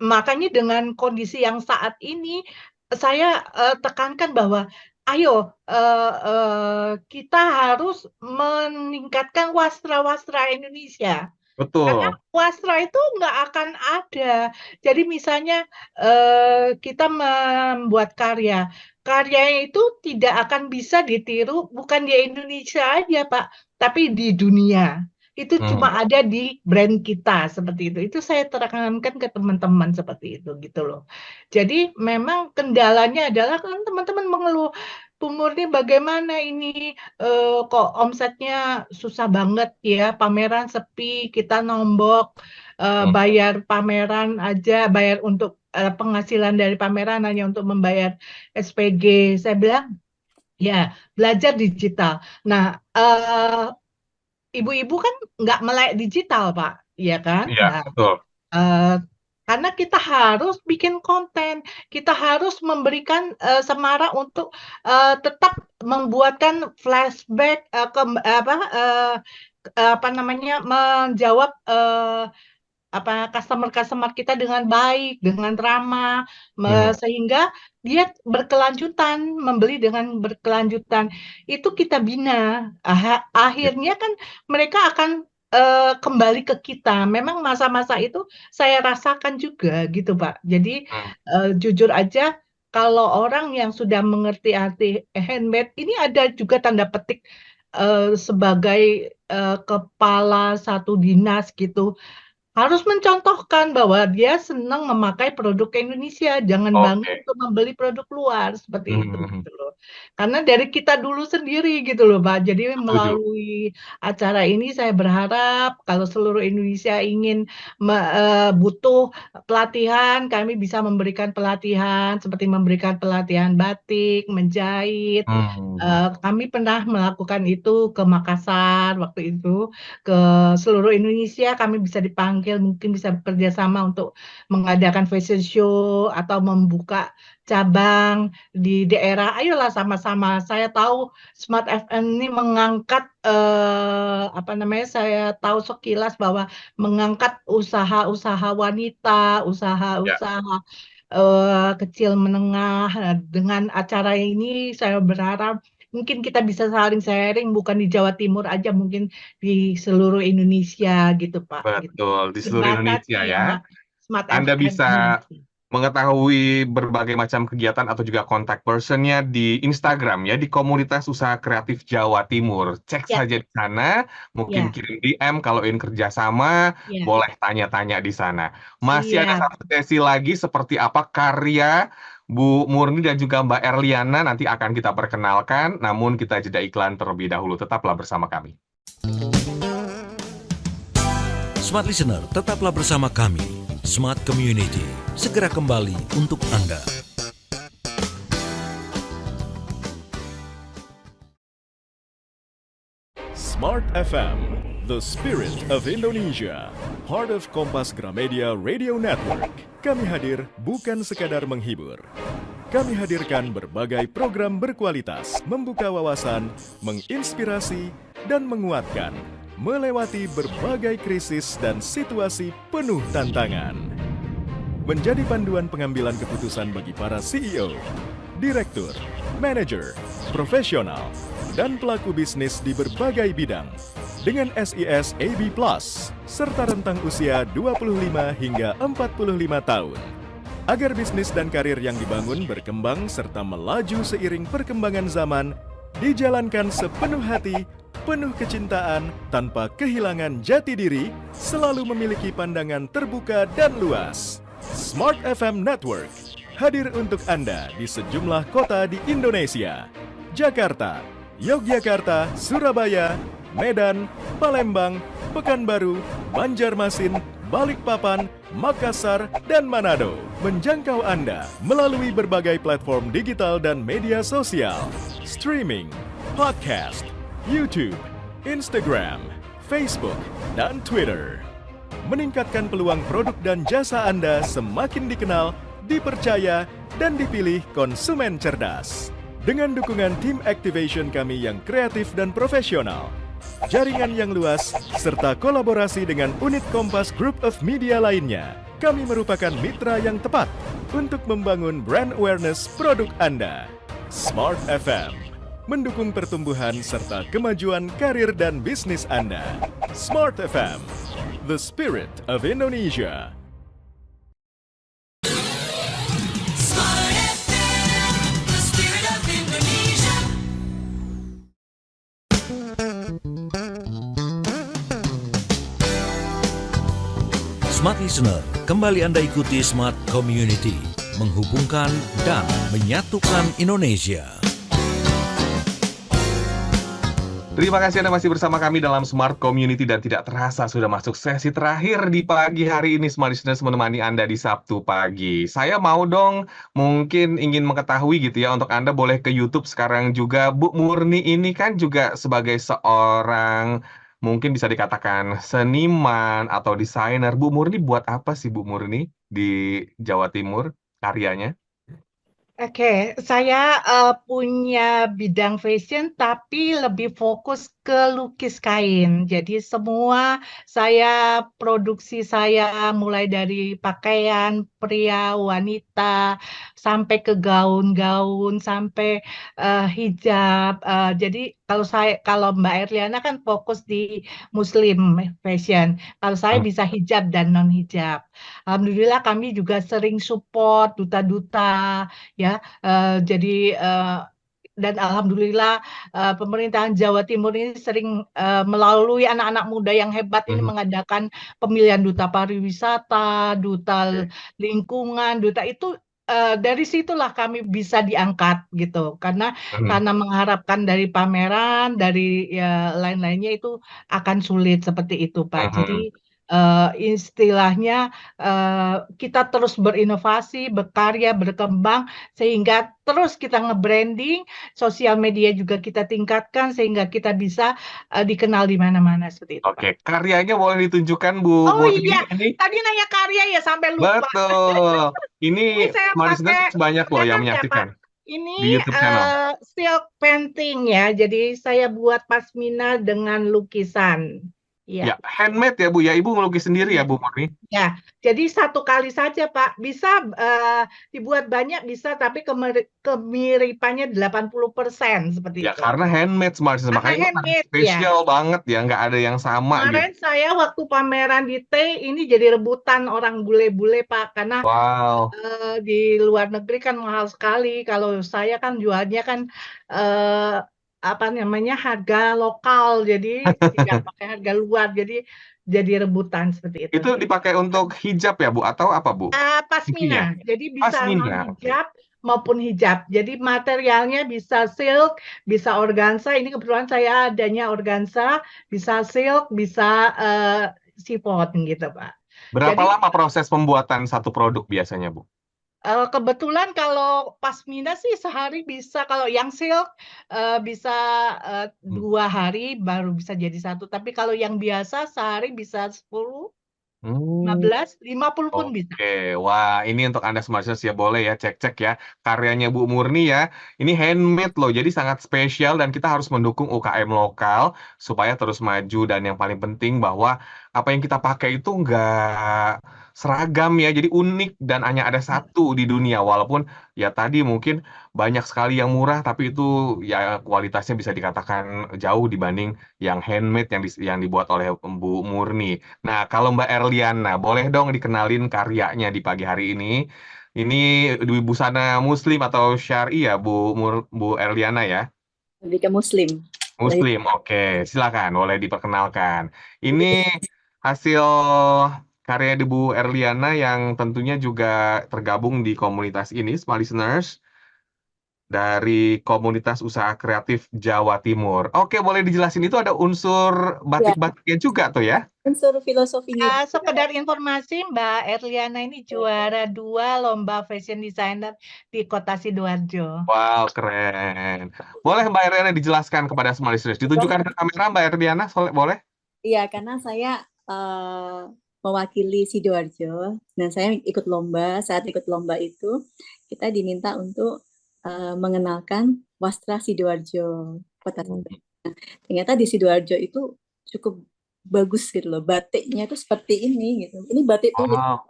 Makanya dengan kondisi yang saat ini, saya tekankan bahwa ayo kita harus meningkatkan wastra-wastra Indonesia. Karena Betul. wastra itu nggak akan ada. Jadi misalnya kita membuat karya, karyanya itu tidak akan bisa ditiru bukan di Indonesia aja, Pak, tapi di dunia. Itu cuma Mhm. ada di brand kita seperti itu. Itu saya tekankan ke teman-teman seperti itu gitu loh. Jadi memang kendalanya adalah kan teman-teman mengeluh, Bu Murni bagaimana ini kok omsetnya susah banget ya, pameran sepi, kita nombok, Mhm. bayar pameran aja, bayar untuk penghasilan dari pameran hanya untuk membayar SPG. Saya bilang, ya belajar digital. Nah, ibu-ibu kan nggak melek digital, Pak, ya kan? Iya, Nah, betul. Eh, karena kita harus bikin konten, kita harus memberikan semarak untuk tetap membuatkan flashback apa namanya menjawab customer-customer kita dengan baik, dengan ramah, Mhm. sehingga dia berkelanjutan, membeli dengan berkelanjutan. Itu kita bina. Ya. Akhirnya kan mereka akan kembali ke kita. Memang masa-masa itu saya rasakan juga gitu, Pak. Jadi Hmm. jujur aja kalau orang yang sudah mengerti arti handmade ini ada juga tanda petik sebagai kepala satu dinas gitu harus mencontohkan bahwa dia senang memakai produk Indonesia, jangan bangga Oke. untuk membeli produk luar, seperti itu, Mhm. gitu loh. Karena dari kita dulu sendiri gitu loh, Pak. Jadi Setuju. melalui acara ini saya berharap kalau seluruh Indonesia ingin butuh pelatihan, kami bisa memberikan pelatihan seperti memberikan pelatihan batik, menjahit. Mhm. Kami pernah melakukan itu ke Makassar waktu itu ke seluruh Indonesia kami bisa dipanggil mungkin bisa bekerja sama untuk mengadakan fashion show atau membuka cabang di daerah. Ayolah sama-sama. Saya tahu Smart FM ini mengangkat apa namanya? Saya tahu sekilas bahwa mengangkat usaha-usaha wanita, Ya, usaha-usaha kecil menengah. Nah, dengan acara ini saya berharap mungkin kita bisa saling sharing bukan di Jawa Timur aja mungkin di seluruh Indonesia gitu Pak gitu. betul. Di seluruh Sebatas Indonesia ya. ya Smart Anda FM ini. bisa mengetahui berbagai macam kegiatan atau juga kontak personnya di Instagram ya, di komunitas usaha kreatif Jawa Timur. Cek Ya, saja di sana, mungkin ya, kirim DM kalau ingin kerjasama, ya. boleh tanya-tanya di sana. Masih ada Siap. satu sesi lagi seperti apa karya Bu Murni dan juga Mbak Erliana nanti akan kita perkenalkan, namun kita jeda iklan terlebih dahulu. Tetaplah bersama kami. Smart Listener, tetaplah bersama kami. Smart Community, segera kembali untuk Anda. Smart FM, the spirit of Indonesia, part of Kompas Gramedia Radio Network. Kami hadir bukan sekadar menghibur. Kami hadirkan berbagai program berkualitas, membuka wawasan, menginspirasi, dan menguatkan, melewati berbagai krisis dan situasi penuh tantangan. Menjadi panduan pengambilan keputusan bagi para CEO, direktur, manajer, profesional, dan pelaku bisnis di berbagai bidang dengan SIS AB Plus serta rentang usia 25 hingga 45 tahun. Agar bisnis dan karir yang dibangun berkembang serta melaju seiring perkembangan zaman, dijalankan sepenuh hati, penuh kecintaan, tanpa kehilangan jati diri, selalu memiliki pandangan terbuka dan luas. Smart FM Network hadir untuk Anda di sejumlah kota di Indonesia. Jakarta, Yogyakarta, Surabaya, Medan, Palembang, Pekanbaru, Banjarmasin, Balikpapan, Makassar, dan Manado. Menjangkau Anda melalui berbagai platform digital dan media sosial, streaming, podcast, YouTube, Instagram, Facebook, dan Twitter. Meningkatkan peluang produk dan jasa Anda semakin dikenal, dipercaya, dan dipilih konsumen cerdas. Dengan dukungan tim activation kami yang kreatif dan profesional, jaringan yang luas, serta kolaborasi dengan unit Kompas Group of Media lainnya, kami merupakan mitra yang tepat untuk membangun brand awareness produk Anda. Smart FM mendukung pertumbuhan serta kemajuan karir dan bisnis Anda. Smart FM, the spirit of Indonesia. Smart FM, the spirit of Indonesia. Smart Listener, kembali Anda ikuti Smart Community, menghubungkan dan menyatukan Indonesia. Terima kasih Anda masih bersama kami dalam Smart Community dan tidak terasa sudah masuk sesi terakhir di pagi hari ini Smart Listeners menemani Anda di Sabtu pagi. Saya mau dong mungkin ingin mengetahui gitu ya untuk Anda boleh ke YouTube sekarang juga. Bu Murni ini kan juga sebagai seorang mungkin bisa dikatakan seniman atau desainer. Bu Murni buat apa sih Bu Murni di Jawa Timur karyanya? Oke, saya punya bidang fashion, tapi lebih fokus ke lukis kain. Jadi semua produksi saya mulai dari pakaian pria, wanita, sampai ke gaun-gaun, sampai hijab. Jadi kalau Mbak Erliana kan fokus di Muslim fashion. Kalau saya Hmm. bisa hijab dan non hijab. Alhamdulillah kami juga sering support duta-duta ya. Jadi dan alhamdulillah pemerintahan Jawa Timur ini sering melalui anak-anak muda yang hebat ini Mhm. mengadakan pemilihan duta pariwisata, duta Oke. lingkungan, duta itu dari situlah kami bisa diangkat gitu Mhm. karena mengharapkan dari pameran dari ya lain-lainnya itu akan sulit seperti itu Pak. Mhm. Jadi istilahnya kita terus berinovasi, berkarya, berkembang, sehingga terus kita nge-branding, sosial media juga kita tingkatkan, sehingga kita bisa dikenal di mana-mana seperti itu, Pak. Oke, karyanya boleh ditunjukkan Bu Oh Murni iya, ini? tadi nanya karya ya sampai lupa. Betul. Ini Ini saya Smart pakai Listeners banyak loh yang perlihatkan ya, Pak. menyaksikan Ini di YouTube channel. silk painting ya, jadi saya buat pasmina dengan lukisan. Ya, Ya. handmade ya Bu ya. Ibu ngelukis sendiri ya Handmade. Bu Murni? Ya, jadi satu kali saja, Pak. Bisa dibuat banyak, bisa, tapi kemiripannya 80% seperti Ya, itu. karena handmade Smart Listeners. Karena Makanya ini sangat handmade, ya. spesial banget ya. Nggak ada yang sama gitu. Kemarin saya waktu pameran di T, ini jadi rebutan orang bule-bule, Pak. Karena Wow. di luar negeri kan mahal sekali. Kalau saya kan jualnya kan eh, apa namanya harga lokal, jadi tidak pakai harga luar. Jadi rebutan seperti itu. Itu dipakai untuk hijab ya Bu? Atau apa Bu? Pasmina, Fungsinya? jadi bisa non Pasmina. Oke. hijab maupun hijab. Jadi materialnya bisa silk, bisa organza. Ini kebetulan saya adanya organza, bisa silk, bisa chiffon gitu, Pak. Berapa Jadi lama proses pembuatan satu produk biasanya Bu? kebetulan kalau pasmina sih sehari bisa, kalau yang silk bisa Hmm. 2 hari baru bisa jadi satu. Tapi kalau yang biasa sehari bisa 10, Hmm. 15, 50 pun bisa. Oke, wah ini untuk Anda Smarters ya boleh ya cek-cek ya karyanya Bu Murni ya. Ini handmade loh, jadi sangat spesial dan kita harus mendukung UKM lokal supaya terus maju dan yang paling penting bahwa apa yang kita pakai itu nggak seragam ya, jadi unik dan hanya ada satu di dunia walaupun ya tadi mungkin banyak sekali yang murah tapi itu ya kualitasnya bisa dikatakan jauh dibanding yang handmade yang dibuat oleh Bu Murni. Nah, kalau Mbak Erliana, boleh dong dikenalin karyanya di pagi hari ini. Ini di busana Muslim atau Syari ya, Bu Erliana ya? Lebih ke Muslim. Muslim, oke. Silakan, boleh diperkenalkan. Ini hasil karya di Bu Erliana yang tentunya juga tergabung di komunitas ini, Smart Listeners, dari Komunitas Usaha Kreatif Jawa Timur. Oke, boleh dijelasin itu ada unsur Ya, batik-batiknya juga tuh ya? unsur filosofinya juga. Sekedar informasi, Mbak Erliana ini juara 2 lomba fashion designer di Kota Sidoarjo. Wow, keren. Boleh Mbak Erliana dijelaskan kepada semua listeners. Ditunjukkan ke kamera Mbak Erliana, boleh? Iya, karena saya mewakili Sidoarjo. Nah, saya ikut lomba. Saat ikut lomba itu, kita diminta untuk mengenalkan Wastra Sidoarjo, Kota Sidoarjo. Ternyata di Sidoarjo itu cukup bagus gitu loh. Batiknya itu seperti ini gitu. Ini batik tulis. Wow.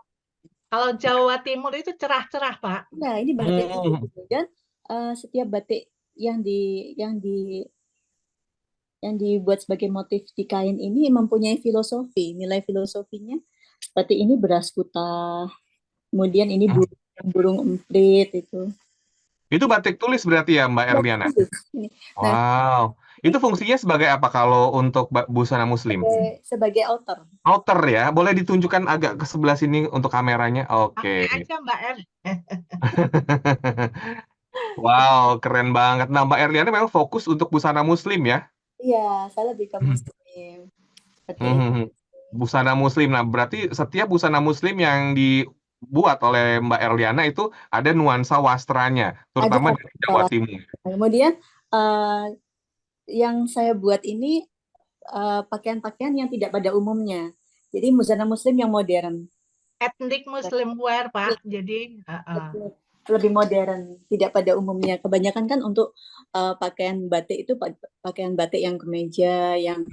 Kalau Jawa Timur itu cerah-cerah, Pak. Nah, ini batik tulis Hmm. gitu. Dan setiap batik yang dibuat sebagai motif di kain ini mempunyai filosofi, nilai filosofinya seperti ini beras putih, kemudian ini burung emprit itu. Itu batik tulis berarti ya Mbak Erliana? Ini. Nah, Wow. Itu fungsinya sebagai apa kalau untuk busana Muslim? sebagai outer. Outer ya, boleh ditunjukkan agak ke sebelah sini untuk kameranya. Oke. Pakai aja, Mbak Er. Wow, keren banget. Nah, Mbak Erliana memang fokus untuk busana Muslim ya? Iya, saya lebih ke Muslim. Seperti itu. Hmm. Busana Muslim. Nah, berarti setiap busana Muslim yang dibuat oleh Mbak Erliana itu ada nuansa wastranya, terutama Ada dari Jawa Timur. kemudian yang saya buat ini pakaian-pakaian yang tidak pada umumnya. Jadi busana muslim yang modern. Ethnic Muslim wear, Pak. Jadi, Lebih modern, tidak pada umumnya. Kebanyakan kan untuk pakaian batik itu pakaian batik yang kemeja, yang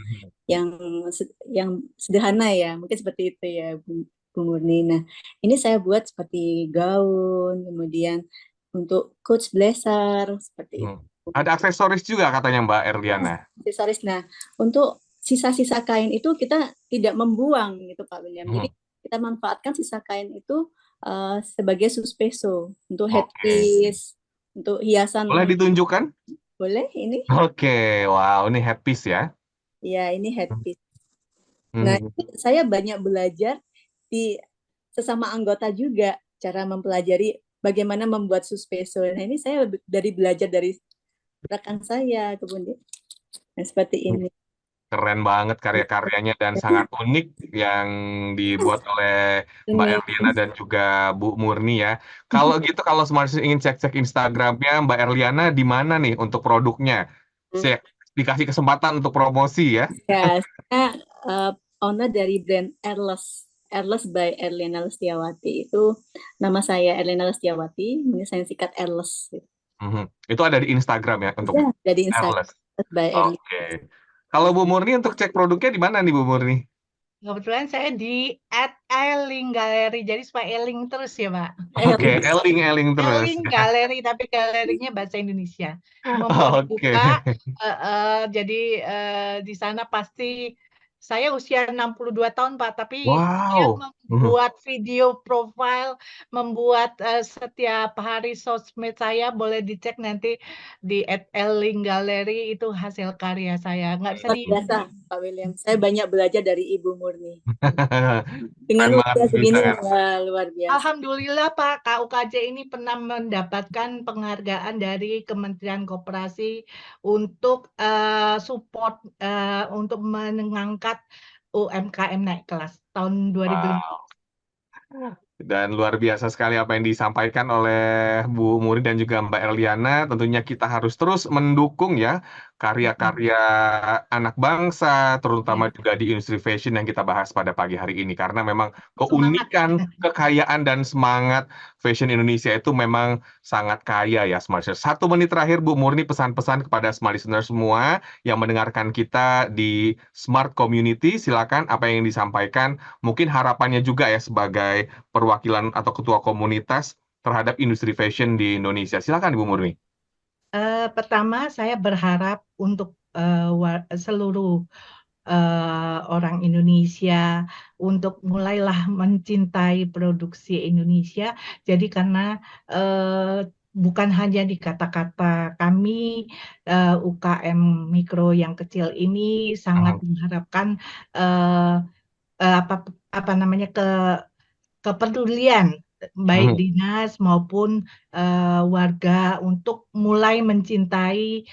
yang sederhana ya, mungkin seperti itu ya, Bu Murni. Nah, ini saya buat seperti gaun, kemudian untuk coach blazer seperti itu. Ada aksesoris juga katanya Mbak Erliana. Aksesoris. Nah, untuk sisa-sisa kain itu kita tidak membuang gitu Pak William. Jadi kita manfaatkan sisa kain itu sebagai suspeso untuk headpiece, untuk hiasan. Boleh ditunjukkan? Boleh ini? Oke, wow, ini headpiece ya. Ya, ini headpiece. Nah, saya banyak belajar di sesama anggota juga cara mempelajari bagaimana membuat suspeso. Nah, ini saya belajar dari rekan saya kemudian. Nah, seperti ini. Keren banget karya-karyanya dan sangat unik yang dibuat oleh Mbak Erliana dan juga Bu Murni ya. Kalau gitu, kalau Smart Listeners ingin cek-cek Instagramnya Mbak Erliana di mana nih untuk produknya? Saya dikasih kesempatan untuk promosi ya. Ya, saya owner dari brand Airless. Airless by Erliana Lestiawati. Itu nama saya Erliana Lestiawati, ini saya singkat Airless. Itu ada di Instagram ya untuk Ya, ada di Instagram Airless. by Erliana. Oke. Kalau Bu Murni untuk cek produknya di mana nih Bu Murni? kebetulan saya di @eling Gallery, jadi supaya eling terus ya, Pak. Oke, eling terus. Eling Gallery, tapi galerinya bahasa Indonesia. Mau Oke. dibuka, jadi di sana pasti saya usia 62 tahun, Pak, tapi saya Wow. membuat video profile, membuat setiap hari sosmed saya, boleh dicek nanti di @eling Gallery, itu hasil karya saya. Nggak bisa Luar biasa, Pak William. Saya banyak belajar dari Ibu Murni. Dengan Keren banget, usia segini, keren. luar biasa. Alhamdulillah Pak, KUKJ ini pernah mendapatkan penghargaan dari Kementerian Koperasi untuk support untuk mengangkat UMKM naik kelas tahun 2005. Wow. Dan luar biasa sekali apa yang disampaikan oleh Bu Muri dan juga Mbak Erliana. Tentunya kita harus terus mendukung ya karya-karya anak bangsa, terutama juga di industri fashion yang kita bahas pada pagi hari ini. Karena memang keunikan, kekayaan, dan semangat fashion Indonesia itu memang sangat kaya ya, Smart Listeners. 1 menit terakhir, Bu Murni, pesan-pesan kepada Smart Listeners semua yang mendengarkan kita di Smart Community. Silakan apa yang disampaikan, mungkin harapannya juga ya sebagai perwakilan atau ketua komunitas terhadap industri fashion di Indonesia. Silakan Ibu Murni. Pertama, saya berharap untuk seluruh orang Indonesia untuk mulailah mencintai produksi Indonesia. Jadi karena bukan hanya di kata-kata kami UKM mikro yang kecil ini sangat mengharapkan apa namanya kepedulian baik dinas maupun warga untuk mulai mencintai,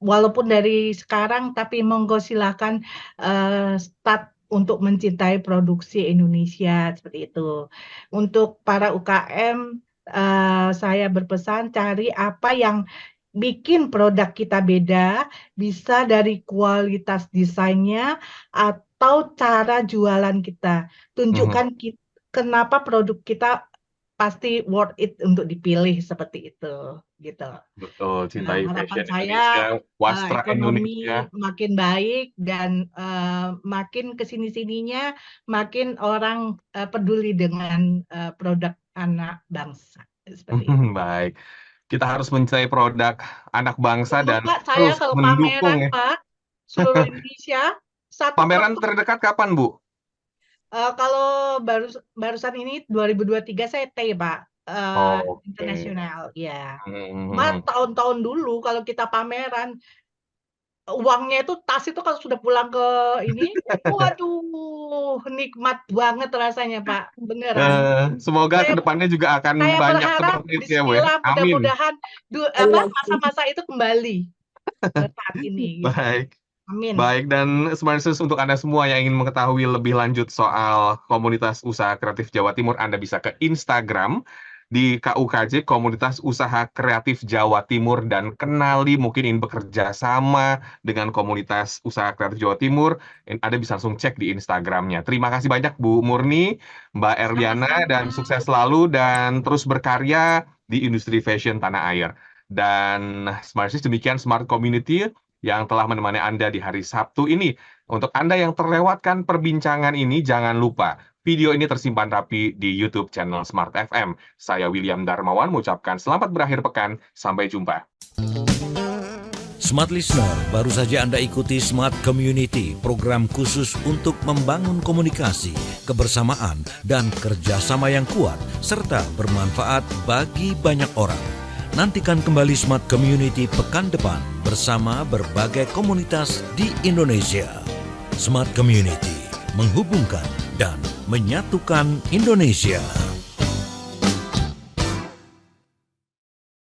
walaupun dari sekarang, tapi monggo silakan start untuk mencintai produksi Indonesia seperti itu. Untuk para UKM, saya berpesan cari apa yang bikin produk kita beda, bisa dari kualitas desainnya atau cara jualan kita. Tunjukkan kenapa produk kita pasti worth it untuk dipilih seperti itu, gitu. Betul, cintai Harapan fashion saya Indonesia, wastra ekonomi Indonesia. makin baik dan makin kesini-sininya makin orang peduli dengan produk anak bangsa seperti itu. Baik, kita harus mencintai produk anak bangsa dan Pak, saya terus kalau mendukung pameran ya. Pak seluruh Indonesia satu Pameran terdekat kapan, Bu? kalau barusan ini 2023 saya Pak. Oke. Internasional ya. Tahun-tahun dulu kalau kita pameran uangnya itu tas itu kalau sudah pulang ke ini, waduh, nikmat banget rasanya Pak, beneran. Semoga kedepannya juga akan Saya banyak berharap seperti itu ya, Bu ya. Bismillah Amin. mudah-mudahan masa-masa itu kembali ke saat ini. Gitu. Baik. Amin. Baik, dan Smart Listeners, untuk Anda semua yang ingin mengetahui lebih lanjut soal komunitas usaha kreatif Jawa Timur, Anda bisa ke Instagram di KUKJ, Komunitas Usaha Kreatif Jawa Timur, dan kenali mungkin ingin bekerja sama dengan Komunitas Usaha Kreatif Jawa Timur, Anda bisa langsung cek di Instagramnya. Terima kasih banyak Bu Murni, Mbak Erliana, Sama-sama. dan sukses selalu dan terus berkarya di industri fashion tanah air. Dan Smarties, demikian Smart Community yang telah menemani Anda di hari Sabtu ini. Untuk Anda yang terlewatkan perbincangan ini, jangan lupa video ini tersimpan rapi di YouTube channel Smart FM. Saya William Darmawan mengucapkan selamat berakhir pekan. Sampai jumpa. Smart Listener, baru saja Anda ikuti Smart Community, program khusus untuk membangun komunikasi, kebersamaan, dan kerjasama yang kuat, serta bermanfaat bagi banyak orang. Nantikan kembali Smart Community pekan depan bersama berbagai komunitas di Indonesia. Smart Community, menghubungkan dan menyatukan Indonesia.